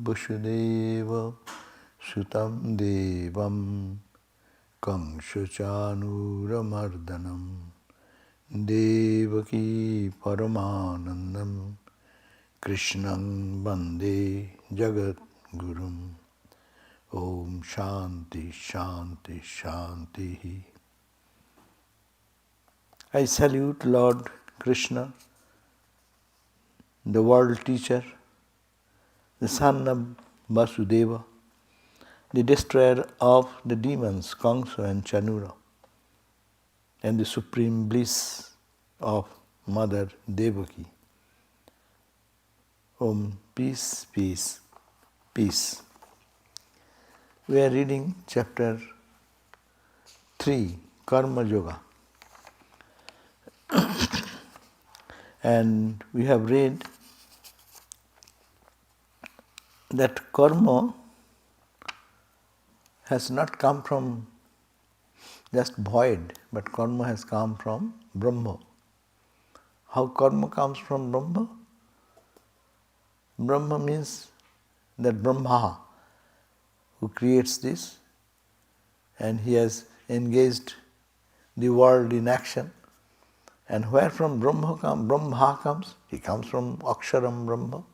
Vasudeva Sutam Devam Kamshachanuramardhanam Devaki Paramanandam Krishnam Bande Jagat Gurum. Om Shanti Shanti Shanti. I salute Lord Krishna, the world teacher, the son of Vasudeva, the destroyer of the demons Kamsa and Chanura, and the supreme bliss of Mother Devaki. Om, peace, peace, peace. We are reading chapter 3, Karma Yoga. And we have read that karma has not come from just void, but karma has come from Brahma. How karma comes from Brahma? Brahma means that Brahma who creates this, and he has engaged the world in action. And where from Brahma comes? He comes from Aksharam Brahma,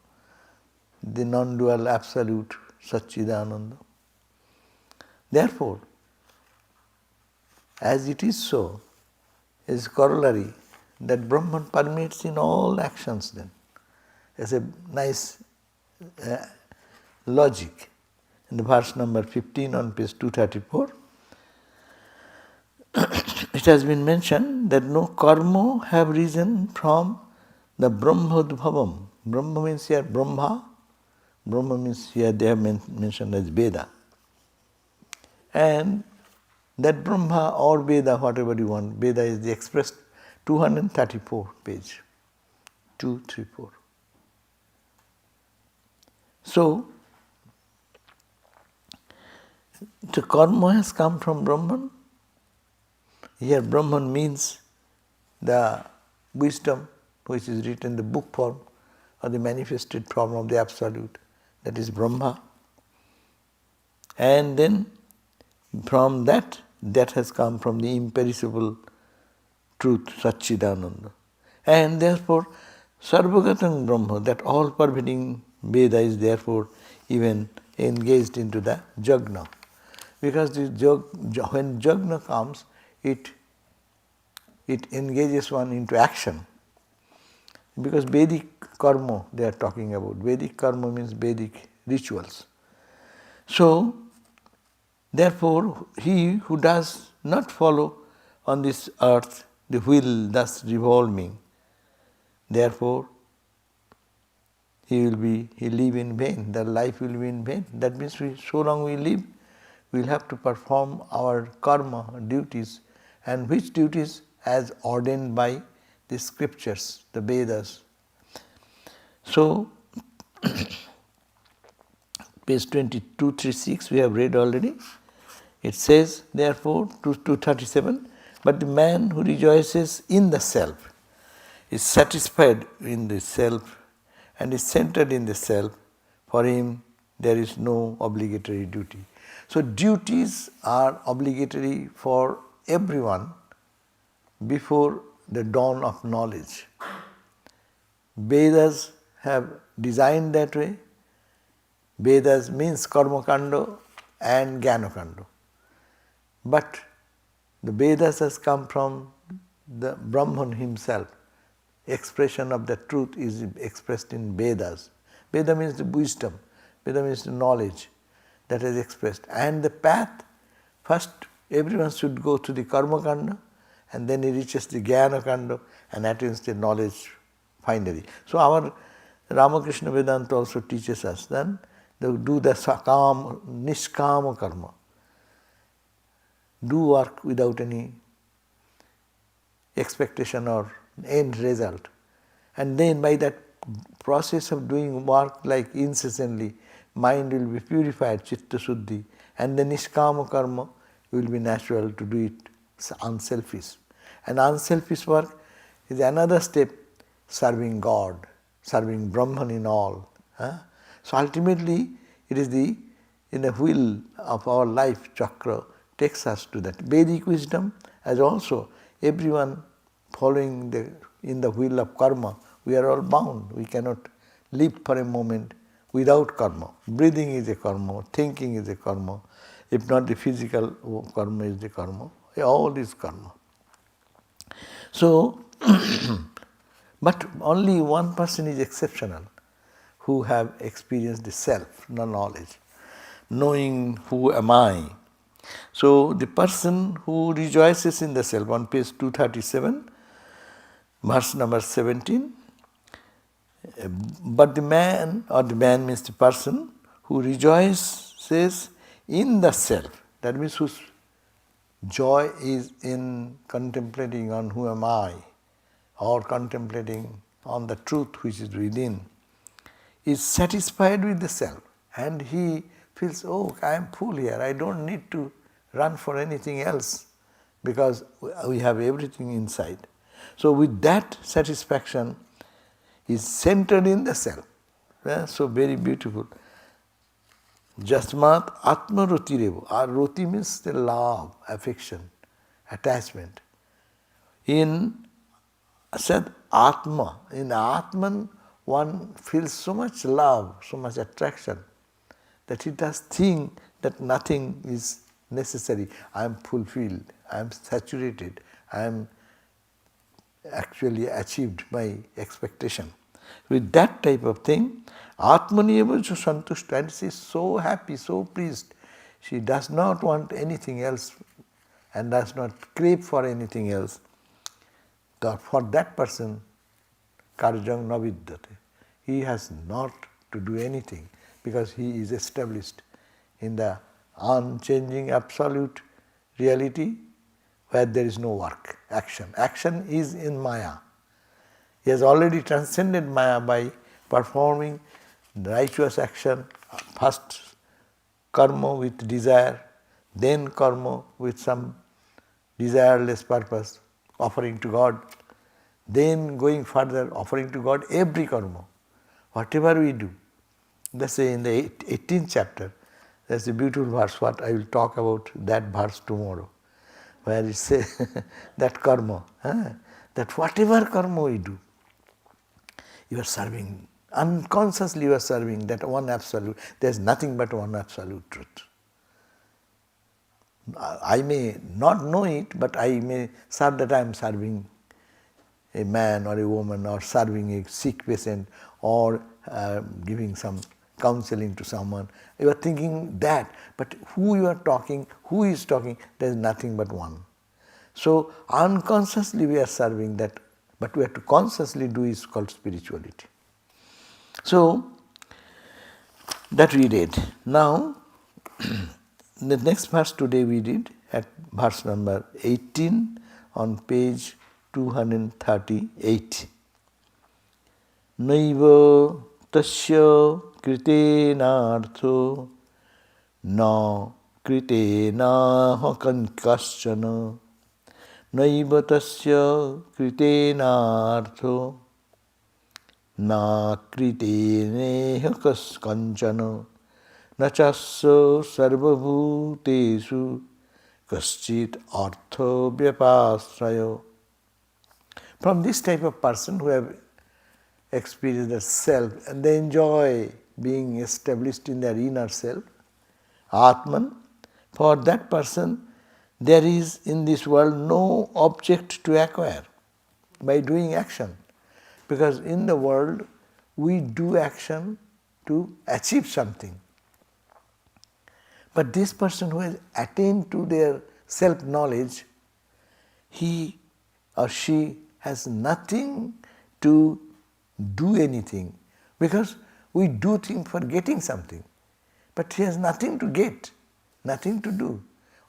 the non-dual absolute Satchidananda. Therefore, as it is so, is corollary that Brahman permeates in all actions then. As a nice logic. In the verse number 15 on page 234, it has been mentioned that no karma have risen from the Brahmadbhavam. Brahma means here Brahma. Brahma means here they have mentioned as Veda. And that Brahma or Veda, whatever you want, Veda is the expressed 234 page. 234. So, the karma has come from Brahman. Here Brahman means the wisdom which is written in the book form or the manifested form of the Absolute, that is Brahma. And then from that has come from the imperishable truth, Satchidananda. And therefore, Sarvagatam Brahma, that all-pervading Veda is therefore even engaged into the Jagna. Because when Jagna comes, it engages one into action. Because Vedic karma they are talking about. Vedic karma means Vedic rituals. So, therefore, he who does not follow on this earth the wheel thus revolving, therefore, he live in vain, their life will be in vain. That means so long we live, we will have to perform our karma duties, and which duties as ordained by the scriptures, the Vedas. So, page 236 we have read already. It says, therefore, 237, but the man who rejoices in the self, is satisfied in the self, and is centered in the self, for him there is no obligatory duty. So duties are obligatory for everyone before the dawn of knowledge. Vedas have designed that way. Vedas means karma kanda and jnana kanda. But the Vedas has come from the Brahman himself. Expression of the truth is expressed in Vedas. Veda means the wisdom, Veda means the knowledge that is expressed. And the path, first everyone should go to the karma kanda, and then he reaches the jnana kanda and attains the knowledge finally. So our Ramakrishna Vedanta also teaches us then to do the nishkama karma. Do work without any expectation or end result. And then by that process of doing work like incessantly, mind will be purified, chitta suddhi, and the nishkama karma will be natural to do it unselfish. And unselfish work is another step, serving God, serving Brahman in all. So ultimately it is the wheel of our life chakra takes us to that. Vedic wisdom, as also everyone following in the wheel of karma, we are all bound. We cannot live for a moment without karma. Breathing is a karma, thinking is a karma. If not the physical karma is the karma. All is karma. So, but only one person is exceptional who have experienced the self, the knowledge, knowing who am I. So the person who rejoices in the self, on page 237, verse number 17, but the man, or the man means the person who rejoices in the self, that means whose joy is in contemplating on who am I, or contemplating on the truth which is within, is satisfied with the self, and he feels, oh, I am full here, I don't need to run for anything else because we have everything inside. So with that satisfaction is centered in the self. So very beautiful. Jasmat atma rutirevo. Roti means the love, affection, attachment. In said atma, in atman one feels so much love, so much attraction, that he does think that nothing is necessary. I am fulfilled, I am saturated, I am actually achieved my expectation. With that type of thing, Atmani eva santushta, and she is so happy, so pleased. She does not want anything else and does not crave for anything else. For that person, karjang navidyate. He has not to do anything because he is established in the unchanging absolute reality where there is no work, action. Action is in Maya. He has already transcended Maya by performing righteous action, first karma with desire, then karma with some desireless purpose, offering to God, then going further, offering to God every karma. Whatever we do, let's say in the 18th chapter, there's a beautiful verse, what I will talk about that verse tomorrow, where it says that karma, that whatever karma we do, you are serving, unconsciously you are serving that one absolute, there is nothing but one absolute truth. I may not know it, but I may serve that I am serving a man or a woman, or serving a sick patient, or giving some counseling to someone. You are thinking that, but who you are talking, who is talking, there is nothing but one. So unconsciously we are serving that, but we have to consciously do is called spirituality. So that we read. Now the next verse today we read at verse number 18 on page 238. Naiva tasya kritenartho na kritenaha kaschana. Naiva tasya kritenartho na kriteneha kanchana. Nachasya sarvabhutesu kaschit artha vyapasraya. From this type of person who have experienced the self and they enjoy being established in their inner self, Atman, for that person there is in this world no object to acquire by doing action. Because in the world we do action to achieve something. But this person who has attained to their self-knowledge, he or she has nothing to do anything, because we do things for getting something. But he has nothing to get, nothing to do.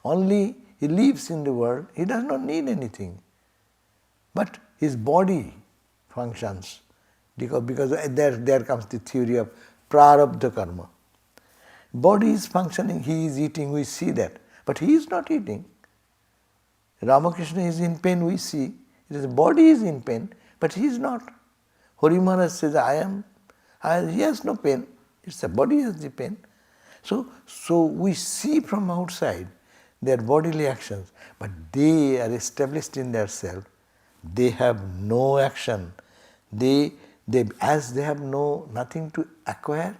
Only he lives in the world, he does not need anything. But his body functions, because there comes the theory of prarabdha karma. Body is functioning, he is eating, we see that. But he is not eating. Ramakrishna is in pain, we see. His body is in pain, but he is not. Hari Maharaj says, he has no pain. It's the body has the pain. So we see from outside their bodily actions, but they are established in their self. They have no action. As they have nothing to acquire,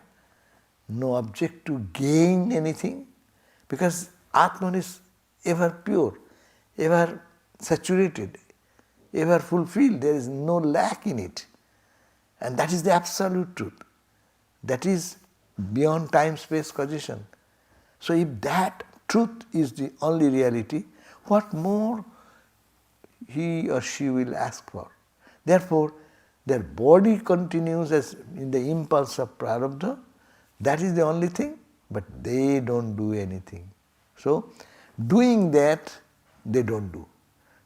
no object to gain anything, because Atman is ever pure, ever saturated, ever fulfilled. There is no lack in it. And that is the absolute truth. That is beyond time, space, causation. So if that truth is the only reality, what more he or she will ask for? Therefore, their body continues as in the impulse of prarabdha. That is the only thing, but they don't do anything. So, doing that, they don't do.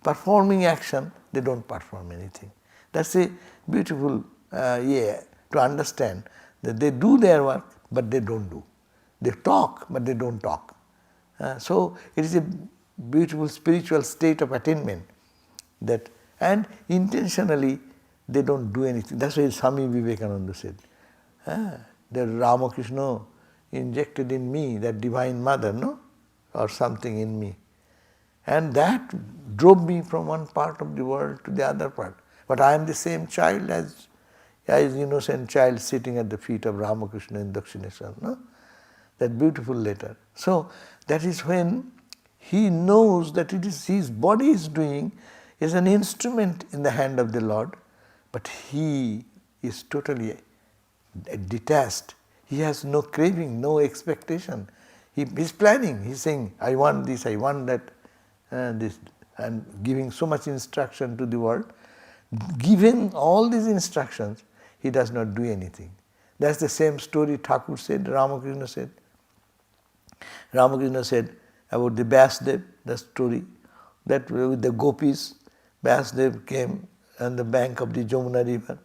Performing action, they don't perform anything. That's a beautiful to understand that they do their work, but they don't do. They talk, but they don't talk. So it is a beautiful spiritual state of attainment that, and intentionally they don't do anything. That's why Swami Vivekananda said, that Ramakrishna injected in me that divine mother, no? Or something in me. And that drove me from one part of the world to the other part. But I am the same child as innocent child sitting at the feet of Ramakrishna in Dakshineshwar, no? That beautiful letter. So that is when he knows that it is his body is doing is an instrument in the hand of the Lord, but he is totally detached. He has no craving, no expectation. He is planning. He is saying, I want this, I want that, this, and giving so much instruction to the world. Given all these instructions, he does not do anything. That's the same story Thakur said, Ramakrishna said. Ramakrishna said about the Vyasdev, the story, that with the gopis, Vyasdev came on the bank of the Jamuna river,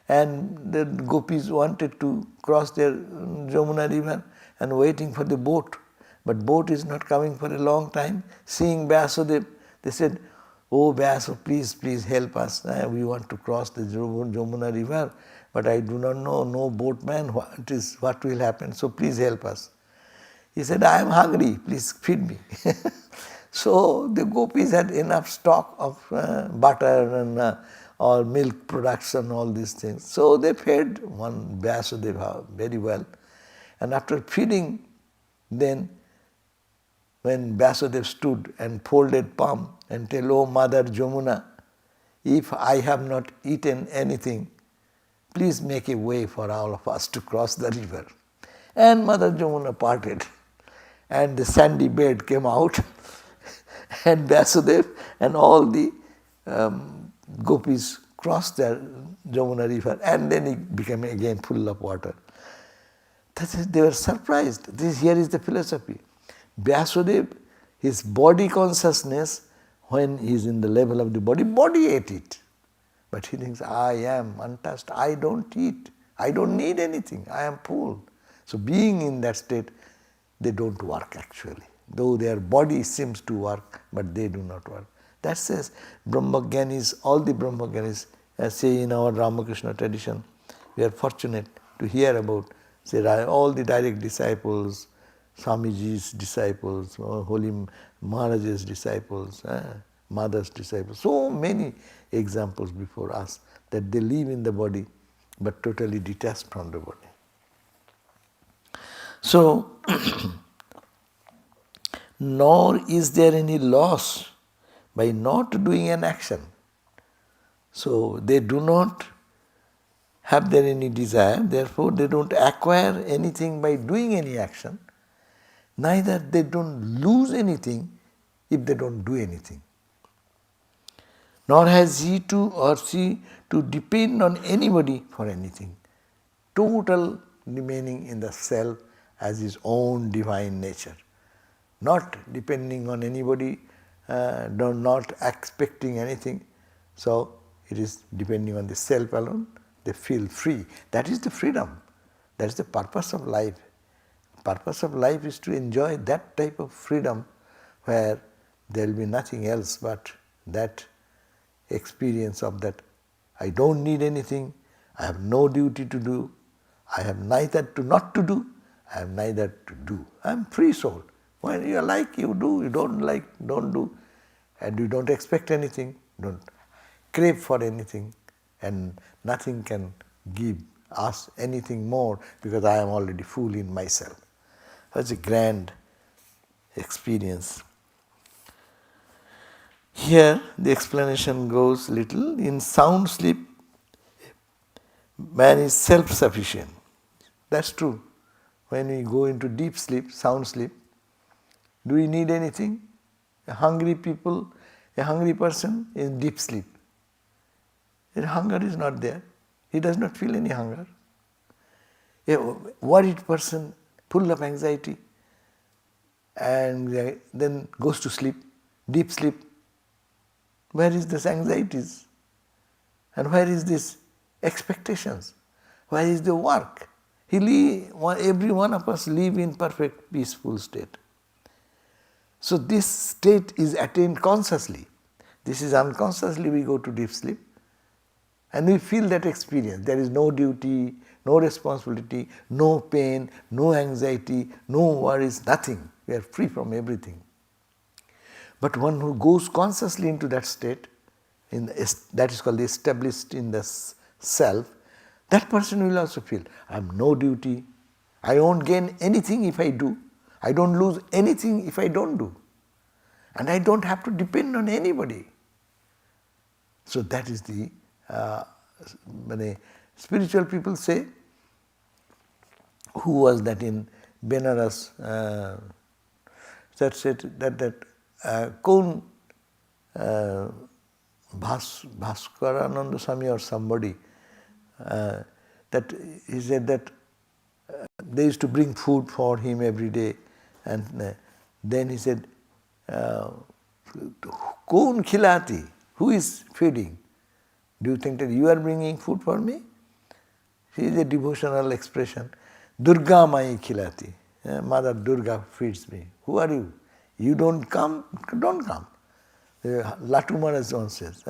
and the gopis wanted to cross their Jamuna river and waiting for the boat, but boat is not coming for a long time. Seeing Vyasadev, they said, "Oh Vyasa, please help us. We want to cross the Jamuna river, but I do not know, no boatman, what will happen, so please help us." He said, "I am hungry, please feed me." So the gopis had enough stock of butter and all milk production, all these things. So they fed one Vyasadeva very well. And after feeding, then when Vyasadeva stood and folded palm and tell, "Oh Mother Jamuna, if I have not eaten anything, please make a way for all of us to cross the river." And Mother Jamuna parted, and the sandy bed came out, and Vyasadeva and all the gopis crossed the Jamuna river, and then it became again full of water. They were surprised. Here is the philosophy. Vyasadeva, his body consciousness, when he is in the level of the body ate it. But he thinks, I am untouched, I don't eat, I don't need anything, I am full. So being in that state, they don't work actually. Though their body seems to work, but they do not work. That says Brahmagyanis, all the Brahmagyanis, as say in our Ramakrishna tradition, we are fortunate to hear about, say, all the direct disciples, Swamiji's disciples, Holy Maharaj's disciples, Mother's disciples, so many examples before us that they live in the body but totally detached from the body. So, nor is there any loss by not doing an action. So they do not have there any desire, therefore they don't acquire anything by doing any action, neither they don't lose anything if they don't do anything. Nor has he to or she to depend on anybody for anything. Total remaining in the self as his own divine nature. Not depending on anybody, not expecting anything. So it is depending on the self alone. They feel free. That is the freedom. That is the purpose of life. Purpose of life is to enjoy that type of freedom where there will be nothing else but that experience of that I don't need anything, I have no duty to do, I have neither to not to do, I am neither to do. I am free soul. When you like, you do. You don't like, don't do. And you don't expect anything, don't crave for anything, and nothing can give us anything more because I am already full in myself. That's a grand experience. Here the explanation goes little. In sound sleep, man is self-sufficient. That's true. When we go into deep sleep, sound sleep, do we need anything? A hungry person is in deep sleep. His hunger is not there. He does not feel any hunger. A worried person, full of anxiety, and then goes to sleep, deep sleep. Where is this anxieties? And where is this expectations? Where is the work? Every one of us live in perfect peaceful state. So this state is attained consciously. This is unconsciously we go to deep sleep and we feel that experience. There is no duty, no responsibility, no pain, no anxiety, no worries, nothing. We are free from everything. But one who goes consciously into that state, that is called the established in the self, that person will also feel, I have no duty, I won't gain anything if I do, I don't lose anything if I don't do, and I don't have to depend on anybody. So that is the, spiritual people say, who was that in Benares, that said that Kaun Bhaskarananda Swami or somebody, that he said that they used to bring food for him every day, and then he said, Kaun khilati, who is feeding? Do you think that you are bringing food for me? It is a devotional expression. Durga Mai khilati, Mother Durga feeds me. Who are you? You don't come, don't come. Latu Maharaj once says,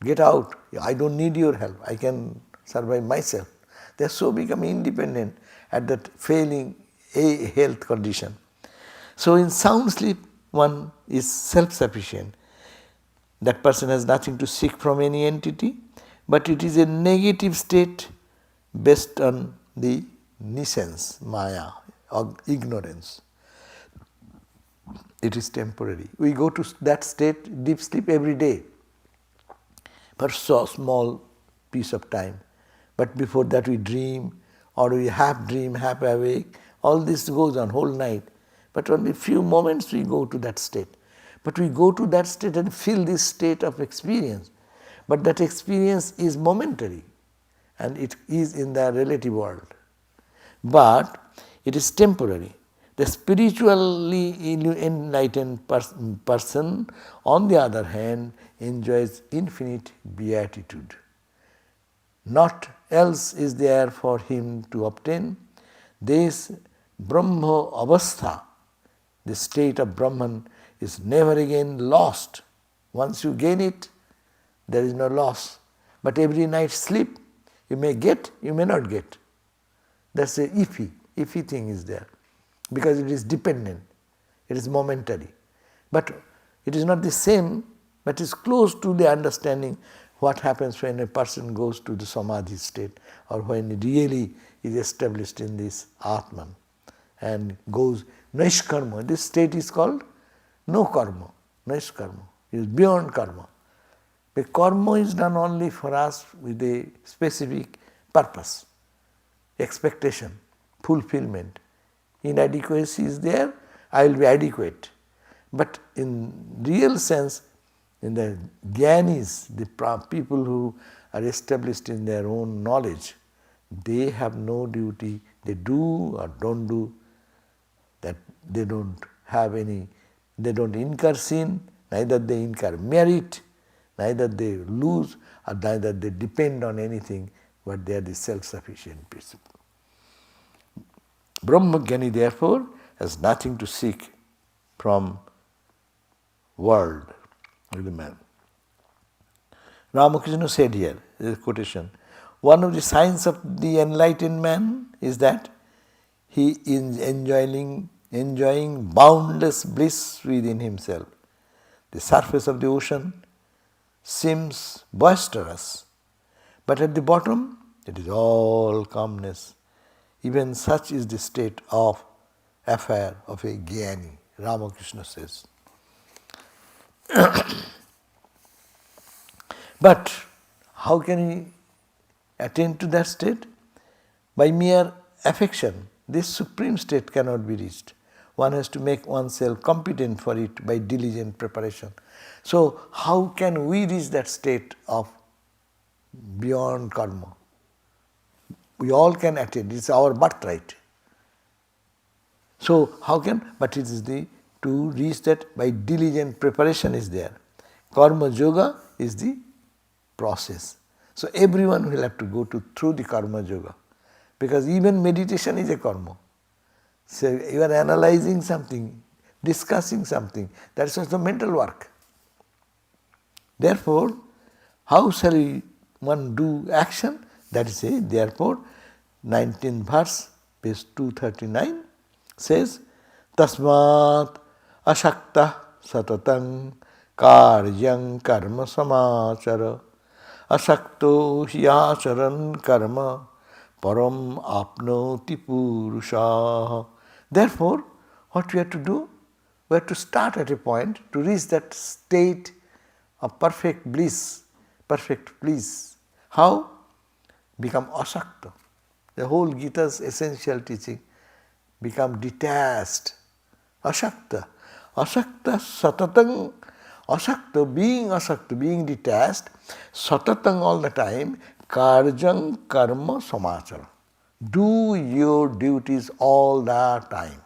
get out, I don't need your help, I can survive myself. They are so becoming independent at that failing health condition. So in sound sleep, one is self-sufficient. That person has nothing to seek from any entity, but it is a negative state based on the nescience, maya, or ignorance. It is temporary. We go to that state, deep sleep, every day for so small piece of time. But before that we dream, or we half dream, half awake. All this goes on whole night. But only few moments we go to that state. But we go to that state and feel this state of experience. But that experience is momentary, and it is in the relative world. But it is temporary. The spiritually enlightened person, on the other hand, enjoys infinite beatitude. Not else is there for him to obtain. This Brahma Avastha, the state of Brahman, is never again lost. Once you gain it, there is no loss. But every night sleep, you may get, you may not get. That's a iffy thing is there. Because it is dependent, it is momentary. But it is not the same, but it is close to the understanding what happens when a person goes to the samadhi state, or when he really is established in this Atman and goes naishkarma. This state is called no karma, naishkarma. It is beyond karma. But karma is done only for us with a specific purpose, expectation, fulfillment. Inadequacy is there, I will be adequate. But in real sense, in the jnanis, the people who are established in their own knowledge, they have no duty, they do or don't do, that they don't have any, they don't incur sin, neither they incur merit, neither they lose, or neither they depend on anything, but they are the self-sufficient people. Brahmajnani therefore has nothing to seek from world with the man. Ramakrishna said here, this quotation, one of the signs of the enlightened man is that he is enjoying boundless bliss within himself. The surface of the ocean seems boisterous, but at the bottom it is all calmness. Even such is the state of affair of a Jnani, Ramakrishna says. But how can he attain to that state? By mere affection. This supreme state cannot be reached. One has to make oneself competent for it by diligent preparation. So how can we reach that state of beyond karma? We all can attain, it's our birthright. So how can, but it is to reach that by diligent preparation is there. Karma yoga is the process. So everyone will have to go through the karma yoga, because even meditation is a karma. So you are analyzing something, discussing something, that is also mental work. Therefore, how shall one do action? That is a, therefore, 19th verse, page 239 says, Tasmat ashakta satatang karyang karma samachara asakto hyacharan karma param apnoti purusha. Therefore, what we have to do? We have to start at a point to reach that state of perfect bliss, perfect bliss. How? Become asakta. The whole Gita's essential teaching, become detached. Asakta. Asakta satatang. Asakta, being detached, satatang all the time, karjang karma samachara. Do your duties all the time.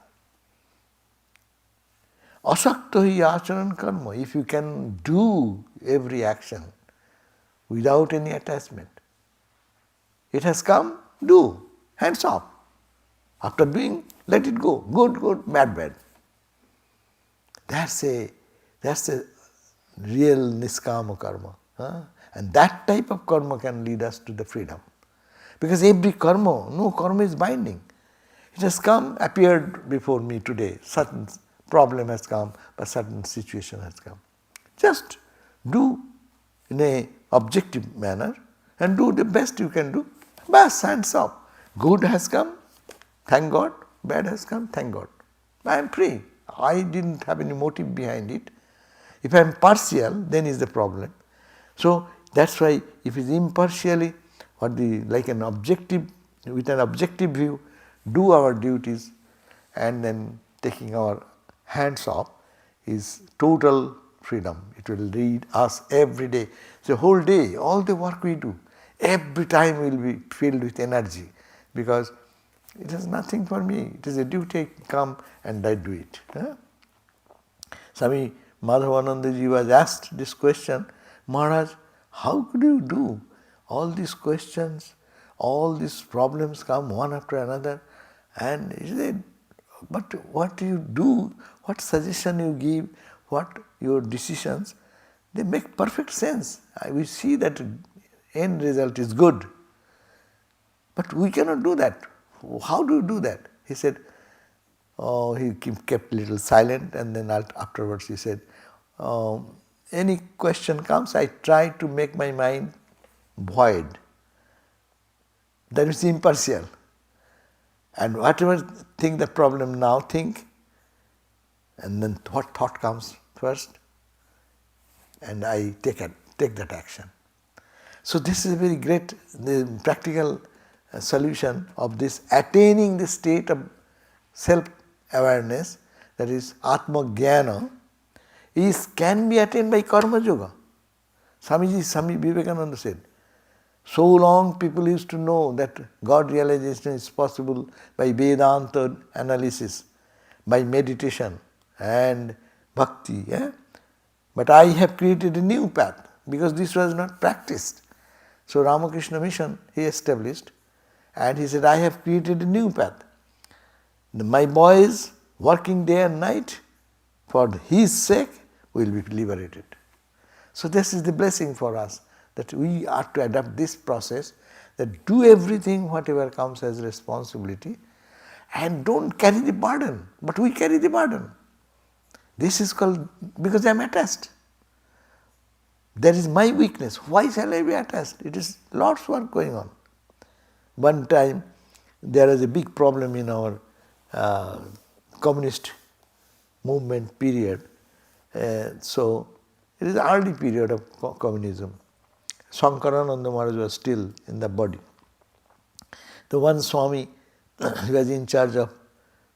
Asakta hi acharan karma. If you can do every action without any attachment, it has come, do, hands off. After doing, let it go. Good, good, bad, bad. That's a real niskama karma. And that type of karma can lead us to the freedom. Because every karma, no karma is binding. It has come, appeared before me today. Certain problem has come, but certain situation has come. Just do in a objective manner and do the best you can do. Bas, hands off. Good has come, thank God. Bad has come, thank God. I am free. I didn't have any motive behind it. If I am partial, then is the problem. So that's why if it is impartially or like an objective, with an objective view, do our duties and then taking our hands off is total freedom. It will lead us every day. So whole day, all the work we do, every time will be filled with energy, because it is nothing for me. It is a duty, come and I do it. Swami Madhavananda ji was asked this question, Maharaj, how could you do all these questions, all these problems come one after another, and he said, but what you do, what suggestion you give, what your decisions, they make perfect sense. We see that end result is good. But we cannot do that. How do you do that? He said, he kept a little silent, and then afterwards he said, any question comes, I try to make my mind void. That is impartial. And whatever think the problem now, think, and then what thought comes first, and I take that action. So this is a very great practical solution of this attaining the state of self-awareness, that is Atma Jnana, can be attained by Karma Yoga. Swami Vivekananda said, so long people used to know that God realization is possible by Vedanta analysis, by meditation and bhakti. But I have created a new path because this was not practiced. So Ramakrishna Mission he established, and he said, I have created a new path. My boys working day and night for his sake will be liberated. So this is the blessing for us, that we are to adopt this process, that do everything whatever comes as responsibility, and don't carry the burden, but we carry the burden. This is called, because I am attached. That is my weakness. Why shall I be attached? It is lots of work going on. One time there was a big problem in our communist movement period. So it is the early period of communism. Shankarananda Maharaj was still in the body. The one Swami he was in charge of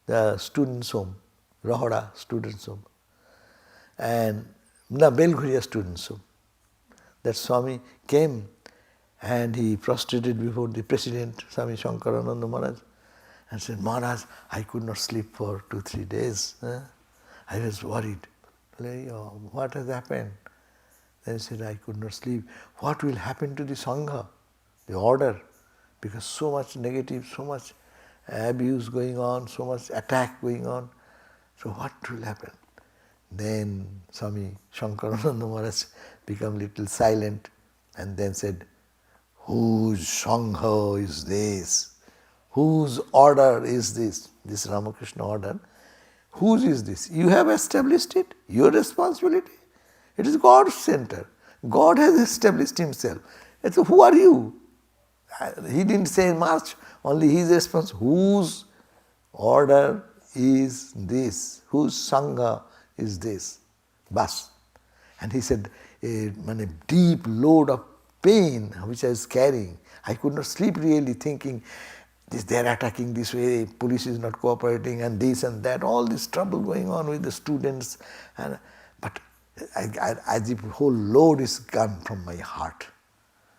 the students' home, Rahara students' home, and the Belghuria students' home. That Swami came and he prostrated before the president, Swami Shankarananda Maharaj, and said, Maharaj, I could not sleep for 2-3 days. I was worried. Like, oh, what has happened? Then he said, I could not sleep. What will happen to the Sangha, the order? Because so much negative, so much abuse going on, so much attack going on. So what will happen? Then Swami Shankarananda Maharaj became little silent and then said, whose Sangha is this? Whose order is this? This Ramakrishna order. Whose is this? You have established it, your responsibility. It is God's center. God has established himself. And so who are you? He didn't say much, only his response, whose order is this? Whose Sangha is this? Bas. And he said, a deep load of pain which I was carrying. I could not sleep really thinking, they are attacking this way, police is not cooperating and this and that, all this trouble going on with the students. But as if whole load is gone from my heart.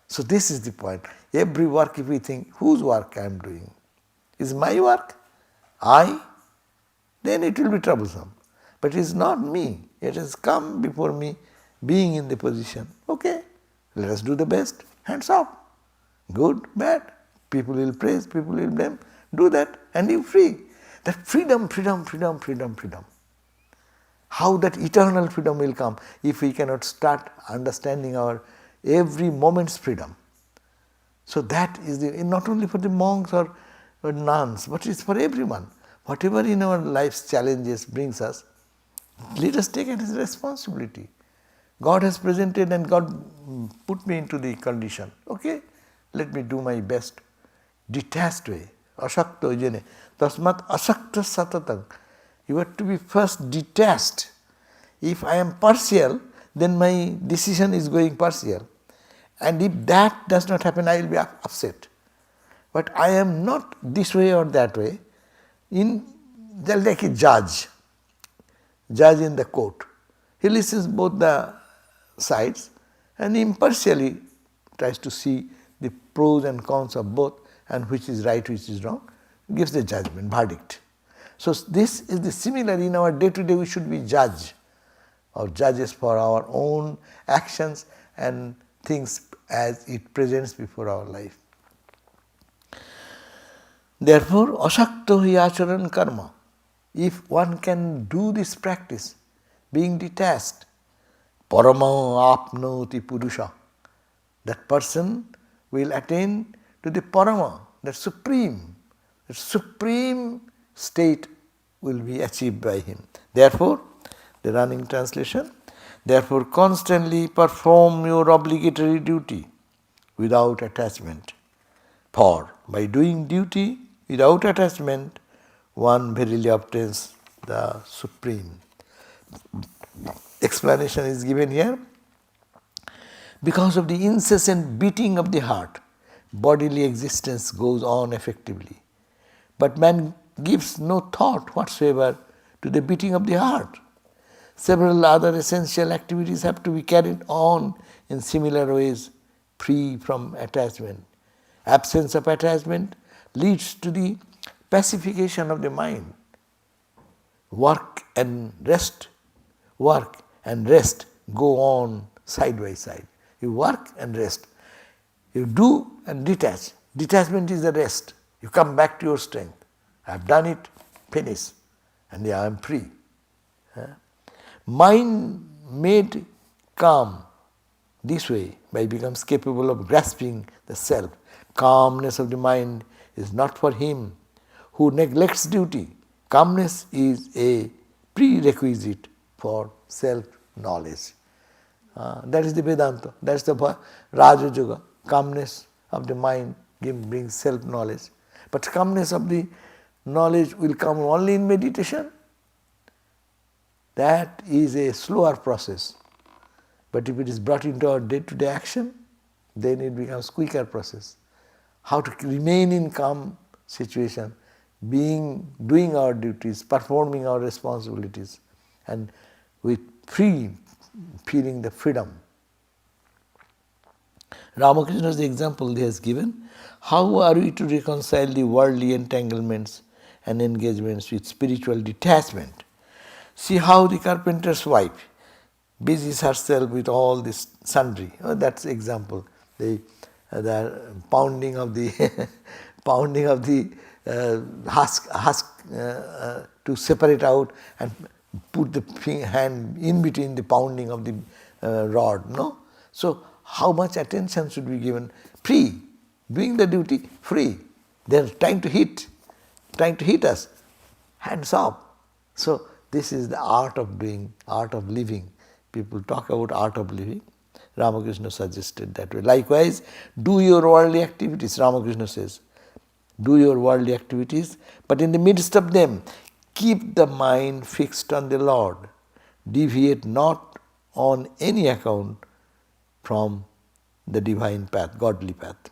So this is the point. Every work, if we think, whose work I am doing? Is my work? Then it will be troublesome. But it is not me. It has come before me, being in the position. Okay, let us do the best. Hands off. Good, bad. People will praise, people will blame. Do that and you free. That freedom. How that eternal freedom will come if we cannot start understanding our every moment's freedom. So that is not only for the monks or nuns, but it's for everyone. Whatever in our life's challenges brings us, let us take it as a responsibility. God has presented and God put me into the condition. Okay, let me do my best. Detached way. Ashakta ujane. Tasmat ashakta satatang. You have to be first detached. If I am partial, then my decision is going partial. And if that does not happen, I will be upset. But I am not this way or that way. They're like a judge in the court. He listens both the sides and impartially tries to see the pros and cons of both and which is right, which is wrong, gives the judgment, verdict. So this is the similar in our day-to-day. We should be judge or judges for our own actions and things as it presents before our life. Therefore, ashakta hi acharan karma. If one can do this practice, being detached, parama apnoti purusha, that person will attain to the parama, that supreme state will be achieved by him. Therefore, the running translation, therefore constantly perform your obligatory duty without attachment. For by doing duty without attachment, one verily obtains the supreme. Explanation is given here. Because of the incessant beating of the heart, bodily existence goes on effectively. But man gives no thought whatsoever to the beating of the heart. Several other essential activities have to be carried on in similar ways, free from attachment. Absence of attachment leads to the pacification of the mind. Work and rest go on side by side. You work and rest. You do and detach. Detachment is the rest. You come back to your strength. I have done it, finish, and I am free. Mind made calm this way becomes capable of grasping the self. Calmness of the mind is not for him who neglects duty. Calmness is a prerequisite for self-knowledge. That is the Vedanta, that is the Raja Yoga. Calmness of the mind brings self-knowledge. But calmness of the knowledge will come only in meditation. That is a slower process. But if it is brought into our day-to-day action, then it becomes quicker process. How to remain in calm situation, doing our duties, performing our responsibilities, and with feeling the freedom. Ramakrishna's example he has given. How are we to reconcile the worldly entanglements and engagements with spiritual detachment? See how the carpenter's wife busies herself with all this sundry. That's example. The pounding of the husk to separate out and put the hand in between the pounding of the rod. No, so how much attention should be given? Free, doing the duty free. They are trying to hit us. Hands off. So this is the art of doing, art of living. People talk about art of living. Ramakrishna suggested that way. Likewise, do your worldly activities, Ramakrishna says. Do your worldly activities, but in the midst of them, keep the mind fixed on the Lord. Deviate not on any account from the divine path, godly path.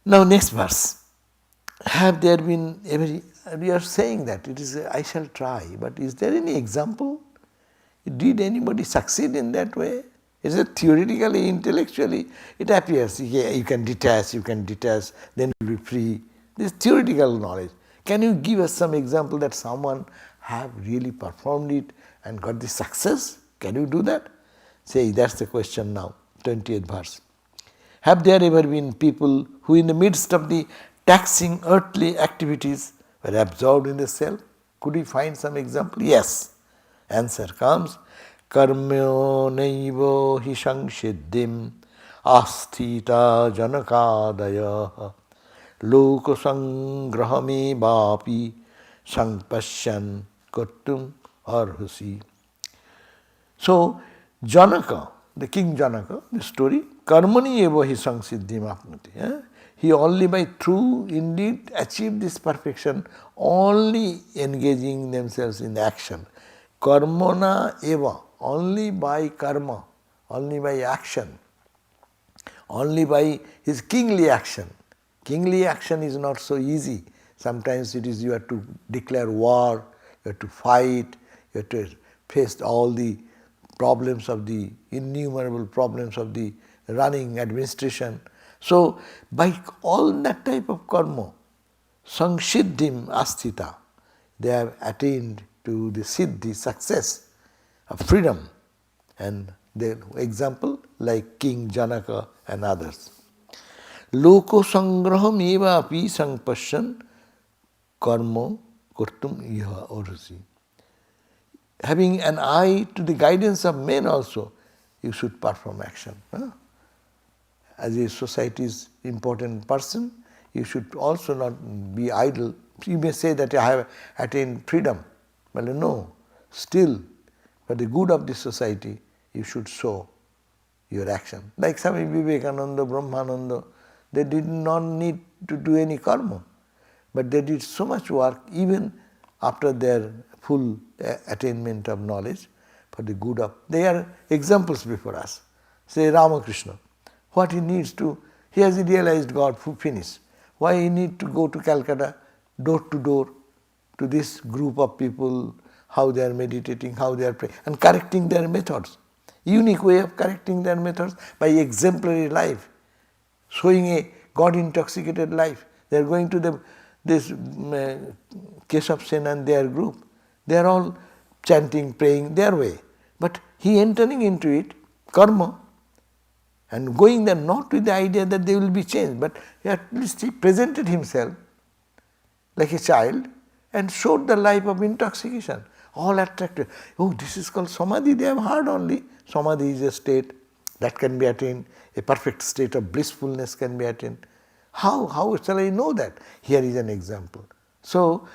Now next verse. Have there been we are saying that it is I shall try, but is there any example? Did anybody succeed in that way? Is it theoretically, intellectually? It appears, yeah, you can detach, then you will be free. This is theoretical knowledge. Can you give us some example that someone have really performed it and got the success? Can you do that? Say, that's the question now, 20th verse. Have there ever been people who in the midst of the taxing earthly activities were absorbed in the self? Could we find some example? Yes. Answer comes, karmyo naivo hi sangshiddhim asthita janakadaya loko sangrahame vapi sangpashyan kurtum arhusi. So, Janaka, the king Janaka, the story, karmani eva hi sangshiddhim apnati. He only by true indeed achieved this perfection, only engaging themselves in action. Karmana eva, only by karma, only by action, only by his kingly action. Kingly action is not so easy. Sometimes it is you have to declare war, you have to fight, you have to face all the problems of the innumerable problems of the running administration. So by all that type of karma, sangshiddhim asthita, they have attained to the siddhi, success of freedom. And the example like King Janaka and others. Loko sangraham eva api sangpashyan karma kurtum iha orasi. Having an eye to the guidance of men also, you should perform action. As a society's important person, you should also not be idle. You may say that I have attained freedom. Well, no, still, for the good of the society, you should show your action. Like Swami Vivekananda, Brahmananda, they did not need to do any karma, but they did so much work even after their full attainment of knowledge for the good of. They are examples before us. Say Ramakrishna, what he needs to, he has realized God, finished. Why he need to go to Calcutta, door to door, to this group of people, how they are meditating, how they are praying, and correcting their methods. Unique way of correcting their methods by exemplary life, showing a God-intoxicated life. They are going to this Keshav Sen and their group. They are all chanting, praying their way. But he entering into it, karma, and going there not with the idea that they will be changed, but at least he presented himself like a child and showed the life of intoxication, all attractive. Oh, this is called samadhi, they have heard only. Samadhi is a state that can be attained, a perfect state of blissfulness can be attained. How shall I know that? Here is an example. So,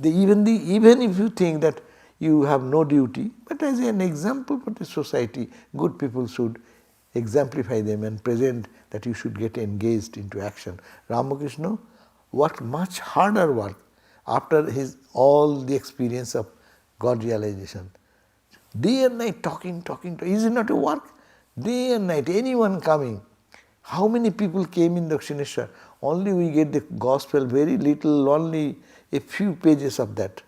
even if you think that you have no duty, but as an example for the society, good people should exemplify them and present that you should get engaged into action. Ramakrishna worked much harder work after all the experience of God realization. Day and night talking. Is it not a work? Day and night, anyone coming. How many people came in Dakshineshwar? Only we get the gospel, very little, only a few pages of that.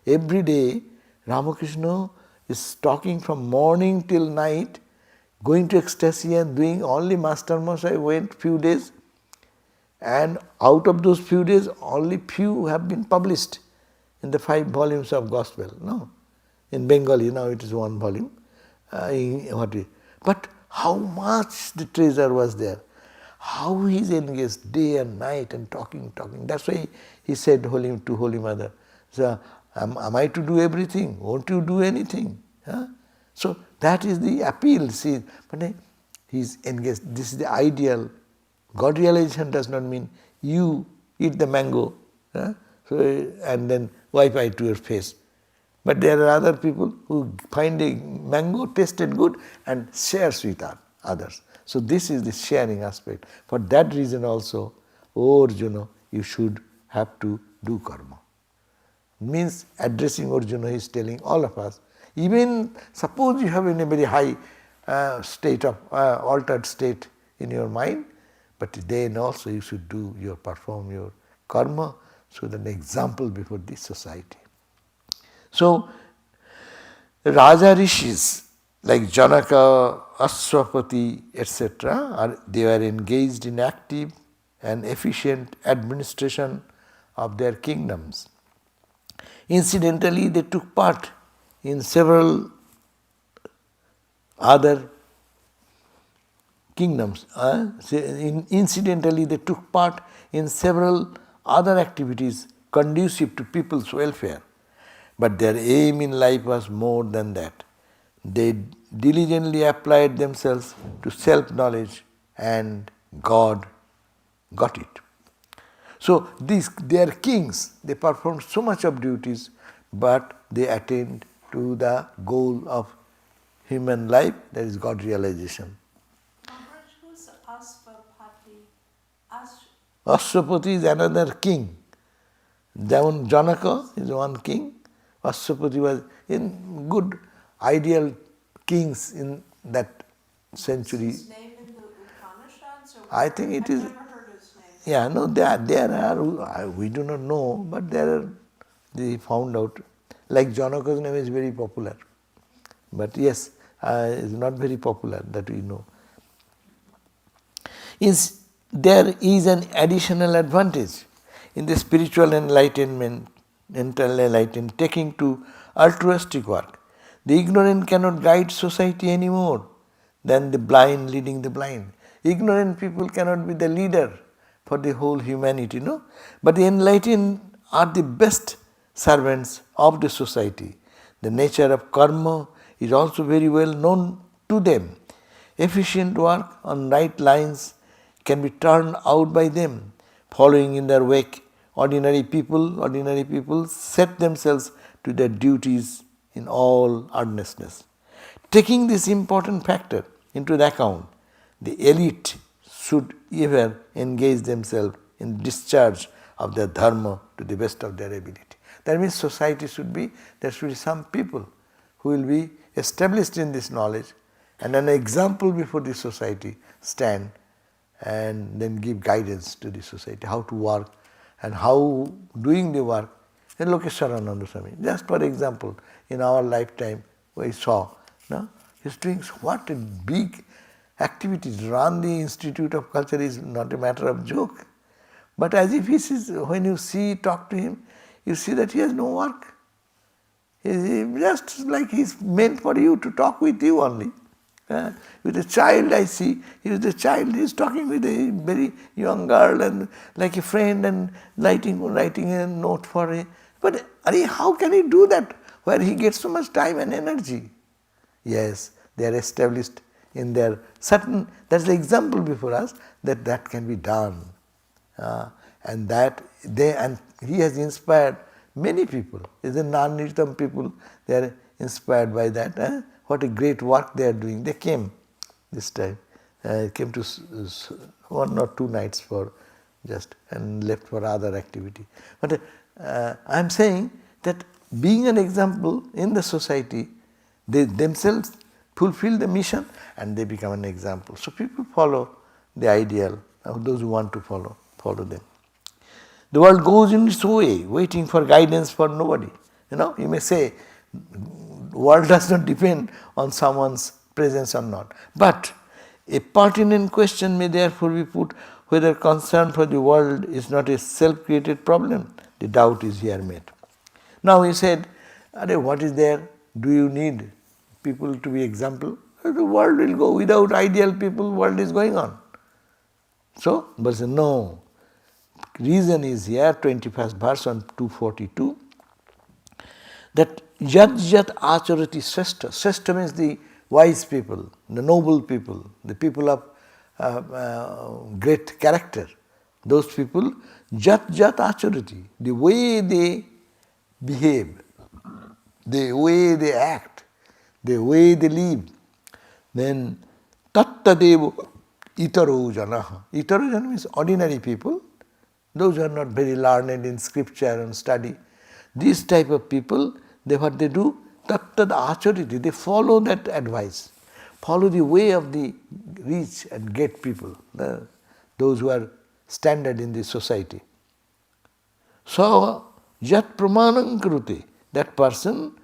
Every day, Ramakrishna is talking from morning till night, going to ecstasy and doing only Master Mosai went few days, and out of those few days, only few have been published in the 5 volumes of gospel. No, in Bengali now it is 1 volume. But how much the treasure was there, how he is engaged day and night and talking. That's why he said to Holy Mother, so, am I to do everything? Won't you do anything? Huh? So that is the appeal. See, but he is engaged. This is the ideal. God realization does not mean you eat the mango, huh? So, and then wipe it to your face. But there are other people who find a mango tasted good and shares with others. So this is the sharing aspect. For that reason also, O Arjuna, you should have to do karma. Means addressing Arjuna, he is telling all of us, even suppose you have in a very high state of altered state in your mind, but then also you should perform your karma, so that an example before this society. So, Raja Rishis like Janaka, Aswapati, etc., they were engaged in active and efficient administration of their kingdoms. Incidentally, they took part in several other kingdoms. Incidentally, they took part in several other activities conducive to people's welfare. But their aim in life was more than that. They diligently applied themselves to self-knowledge, and God got it. So they are kings. They performed so much of duties, but they attained to the goal of human life, that is God realization. Who's Aswapati? Aswapati is another king. Janaka is one king. Aswapati was in good ideal kings in that century. Is his name in the Upanishads? I think it is. I've never heard his name. Yeah, no, there are, we do not know, but they found out. Like Janaka's name is very popular. But yes, it's not very popular that we know. There is an additional advantage in the spiritual enlightenment, taking to altruistic work. The ignorant cannot guide society anymore than the blind leading the blind. Ignorant people cannot be the leader for the whole humanity, no? But the enlightened are the best servants of the society. The nature of karma is also very well known to them. Efficient work on right lines can be turned out by them. Following in their wake, ordinary people set themselves to their duties in all earnestness. Taking this important factor into the account, the elite should ever engage themselves in discharge of their dharma to the best of their ability. That means there should be some people who will be established in this knowledge and an example before the society stand and then give guidance to the society, how to work and how doing the work. And Lokeswarananda Swami, just for example, in our lifetime we saw, no? He's doing what a big activities. Run the Institute of Culture is not a matter of joke. But as if when you talk to him, you see that he has no work. He's just like he's meant for you, to talk with you only. With a child I see, he's talking with a very young girl and like a friend and writing a note for her. But how can he do that where he gets so much time and energy? Yes, they are established in their certain, that's the example before us that can be done. And he has inspired many people. The non-Nirtam people, they are inspired by that. What a great work they are doing. They came this time. Came to 1 or 2 nights for just and left for other activity. But I am saying that being an example in the society, they themselves fulfill the mission and they become an example. So people follow the ideal of those who want to follow them. The world goes in its way, waiting for guidance for nobody. You may say, the world does not depend on someone's presence or not. But a pertinent question may therefore be put whether concern for the world is not a self-created problem. The doubt is here made. Now he said, what is there? Do you need people to be example? The world will go. Without ideal people, world is going on. So, but say, no. Reason is here, 21st verse on 242, that yat acharati sreshta. Sreshta means the wise people, the noble people, the people of great character. Those people, yat acharati, the way they behave, the way they act, the way they live, then tattadevo itaro janaha. Itaro jana means ordinary people, those who are not very learned in scripture and study. These type of people, what they do, tattad achariti, they follow that advice, follow the way of the rich and great people, those who are standard in the society. So, yat pramanam krute, that person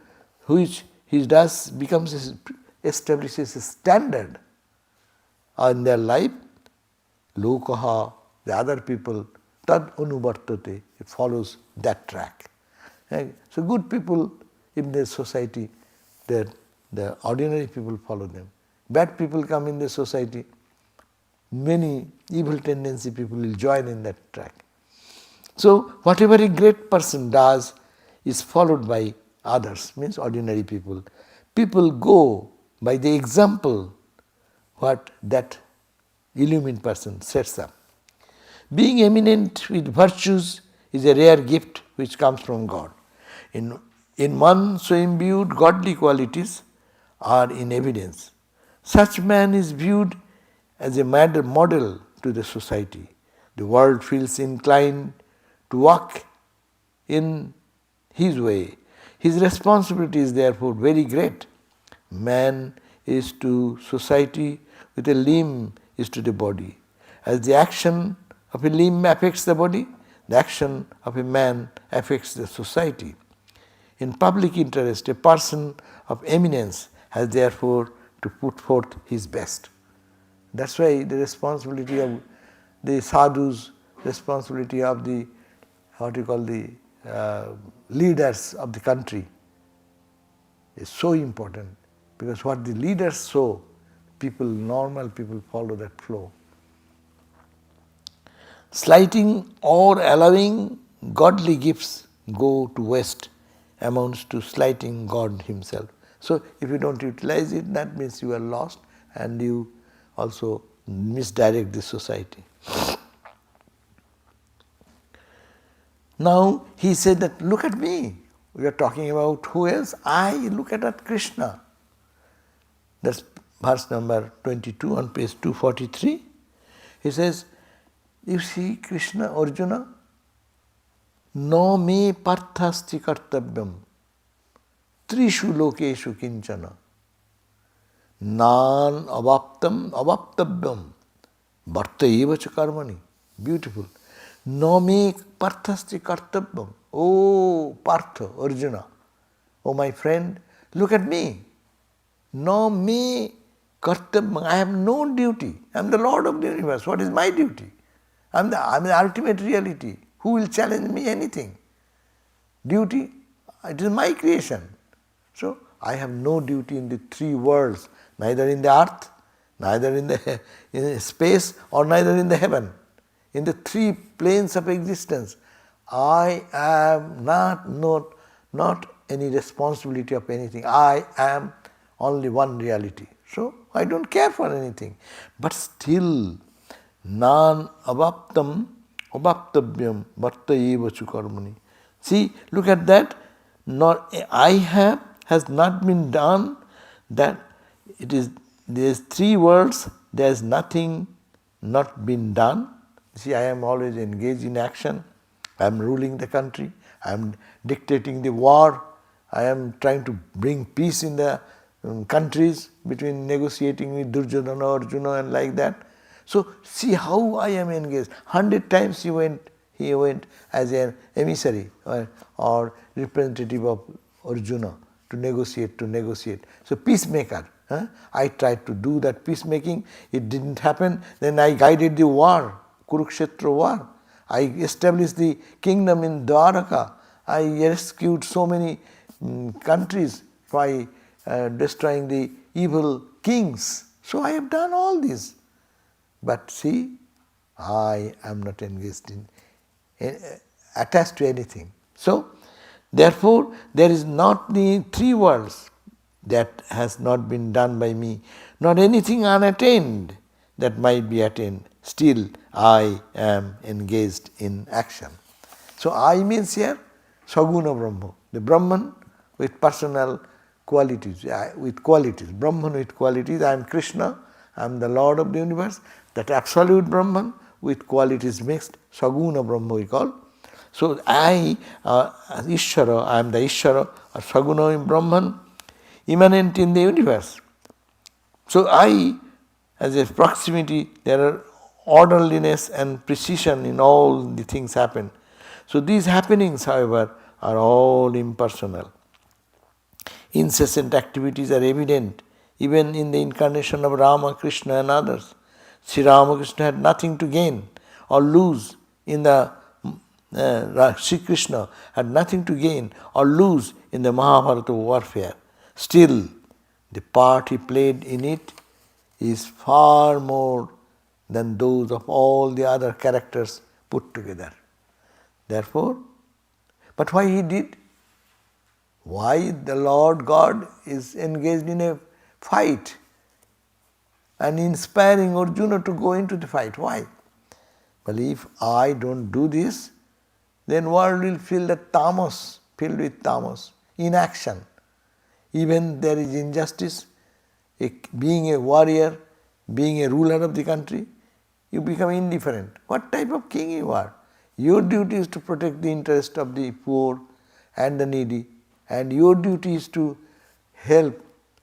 establishes a standard in their life, lokaha, the other people, tad anuvartate, it follows that track. So good people in the society, the ordinary people follow them. Bad people come in the society, many evil tendency people will join in that track. So whatever a great person does is followed by others, means ordinary people. People go by the example what that illumined person sets up. Being eminent with virtues is a rare gift which comes from God. In one so imbued, godly qualities are in evidence. Such man is viewed as a model to the society. The world feels inclined to walk in his way. His responsibility is therefore very great. Man is to society with a limb is to the body. As the action of a limb affects the body, the action of a man affects the society. In public interest, a person of eminence has therefore to put forth his best. That's why the responsibility of the sadhus, responsibility of the leaders of the country is so important, because what the leaders sow, normal people follow that flow. Slighting or allowing godly gifts go to waste amounts to slighting God himself. So if you don't utilize it, that means you are lost and you also misdirect the society. Now he said that, look at me. We are talking about who else? I look at Krishna. That's verse number 22 on page 243. He says, you see Krishna, Arjuna, no me parthasti kartavyam trishu lokeshu kinchana nan avaptavyam bharta eva cha karmani. Beautiful. No me parthasti kartavyam. Oh Partha, Arjuna, oh my friend, look at me. No me kartavyam. I have no duty. I am the Lord of the universe. What is my duty? I am the ultimate reality. Who will challenge me anything? Duty, it is my creation. So I have no duty in the 3 worlds, neither in the earth, neither in the space, or neither in the heaven. In the 3 planes of existence, I am not any responsibility of anything. I am only one reality. So I don't care for anything. But still, nan avaptam, Abhaptavyam bhattayeva chukarmani. See, look at that. Not I have has not been done. That it is there is three words. There is nothing not been done. See, I am always engaged in action. I am ruling the country. I am dictating the war. I am trying to bring peace in the countries between negotiating with Duryodhana, Arjuna and like that. So see how I am engaged. 100 times he went as an emissary or representative of Arjuna to negotiate. So peacemaker. I tried to do that peacemaking. It didn't happen. Then I guided the war, Kurukshetra war. I established the kingdom in Dwaraka. I rescued so many countries by destroying the evil kings. So I have done all this. But see, I am not engaged in, attached to anything. So, therefore, there is not the three worlds that has not been done by me, not anything unattained that might be attained. Still, I am engaged in action. So, I means here Saguna Brahma, the Brahman with personal qualities, Brahman with qualities. I am Krishna, I am the Lord of the universe. That absolute Brahman with qualities mixed, Saguna Brahma we call. So I, Ishvara, I am the Ishvara or Saguna Brahman, immanent in the universe. So I, as a proximity, there are orderliness and precision in all the things happen. So these happenings, however, are all impersonal. Incessant activities are evident even in the incarnation of Rama, Krishna and others. Sri Ramakrishna had nothing to gain or lose in the Sri Krishna had nothing to gain or lose in the Mahabharata warfare. Still, the part he played in it is far more than those of all the other characters put together. Therefore, but why he did? Why the Lord God is engaged in a fight and inspiring Arjuna to go into the fight? Why? Well, if I don't do this, then world will feel the tamas, filled with tamas, inaction. Even there is injustice, being a warrior, being a ruler of the country, you become indifferent. What type of king you are? Your duty is to protect the interest of the poor and the needy, and your duty is to help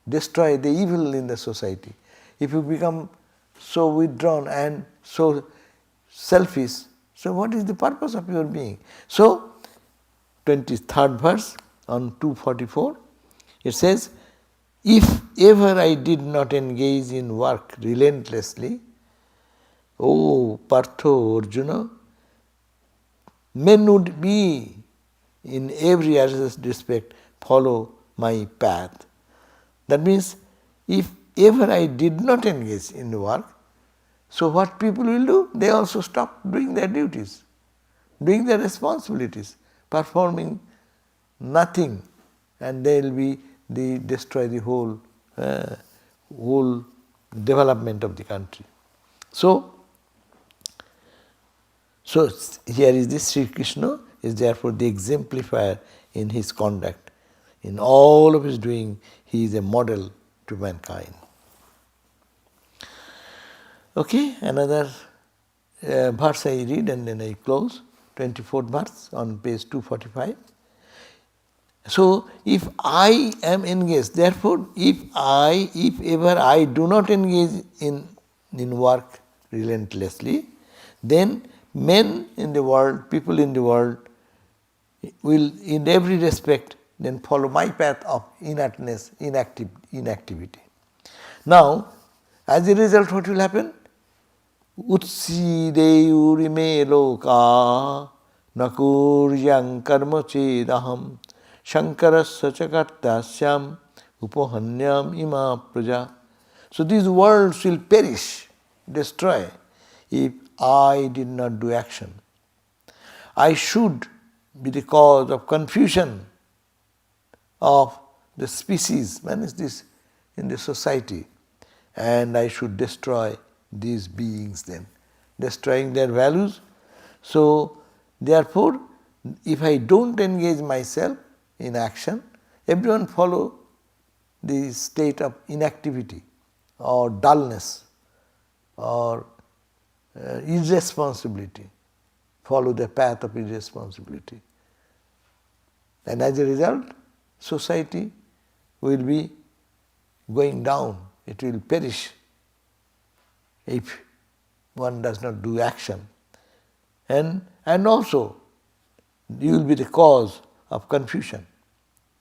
destroy the evil in the society. If you become so withdrawn and so selfish, so what is the purpose of your being? So, 23rd verse on 244, it says, if ever I did not engage in work relentlessly, O Partho Arjuna, men would be in every respect follow my path. That means, if ever I did not engage in the work, so what people will do? They also stop doing their duties, doing their responsibilities, performing nothing, and they will destroy the whole development of the country. So here is this Sri Krishna is therefore the exemplifier in his conduct. In all of his doing, he is a model to mankind. Okay, another verse I read and then I close. 24th verse on page 245. So, if I am engaged, therefore, if ever I do not engage in work relentlessly, then men in the world, people in the world will in every respect then follow my path of inertness, inactivity. Now, as a result, what will happen? Utsideyurime loka nakuryang karma chedaham shankarasya chakartasyam upohanyam ima praja. So these worlds will perish, destroy, if I did not do action. I should be the cause of confusion of the species, man is this in the society, and I should destroy these beings then, destroying their values. So, therefore, if I don't engage myself in action, everyone follow the state of inactivity or dullness or irresponsibility, follow the path of irresponsibility. And as a result, society will be going down, it will perish if one does not do action. And also, you will be the cause of confusion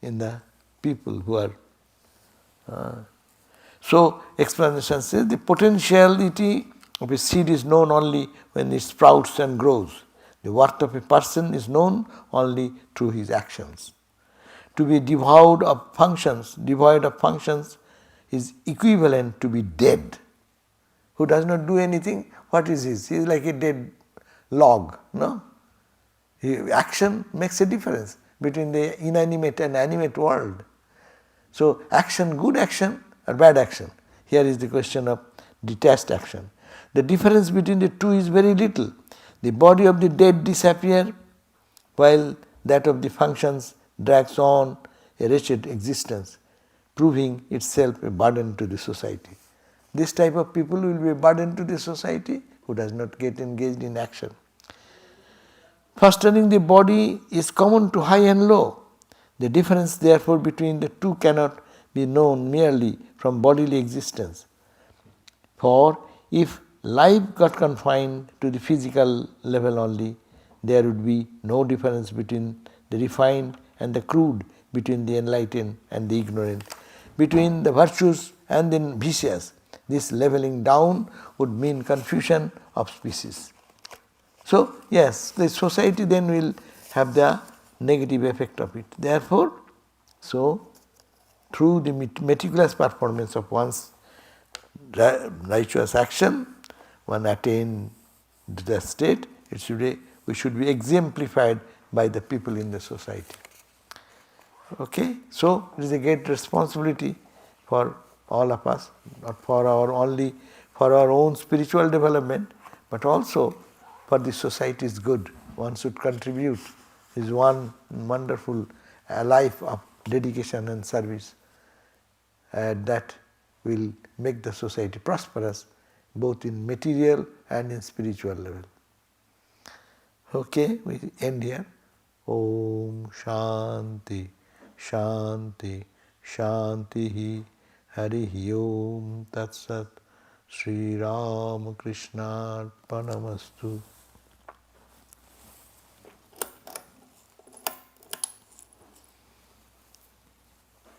in the people who are. So, explanation says the potentiality of a seed is known only when it sprouts and grows. The worth of a person is known only through his actions. To be devoid of functions is equivalent to be dead. Who does not do anything, what is he? He is like a dead log, no? Action makes a difference between the inanimate and animate world. So action, good action or bad action. Here is the question of detached action. The difference between the two is very little. The body of the dead disappears while that of the functions drags on a wretched existence, proving itself a burden to the society. This type of people will be a burden to the society who does not get engaged in action. Fostering the body is common to high and low. The difference therefore between the two cannot be known merely from bodily existence. For if life got confined to the physical level only, there would be no difference between the refined and the crude, between the enlightened and the ignorant, between the virtuous and the vicious. This leveling down would mean confusion of species. So, yes, the society then will have the negative effect of it. Therefore, so through the meticulous performance of one's righteous action, one attains the state, we should be exemplified by the people in the society. Okay, so it is a great responsibility for all of us, not for only for our own spiritual development, but also for the society's good. One should contribute. It is one wonderful life of dedication and service that will make the society prosperous, both in material and in spiritual level. Okay, we end here. Om Shanti, Shanti, Shanti. Harihi Om Tat Sat. Sri Ram Krishna Arpanamastu.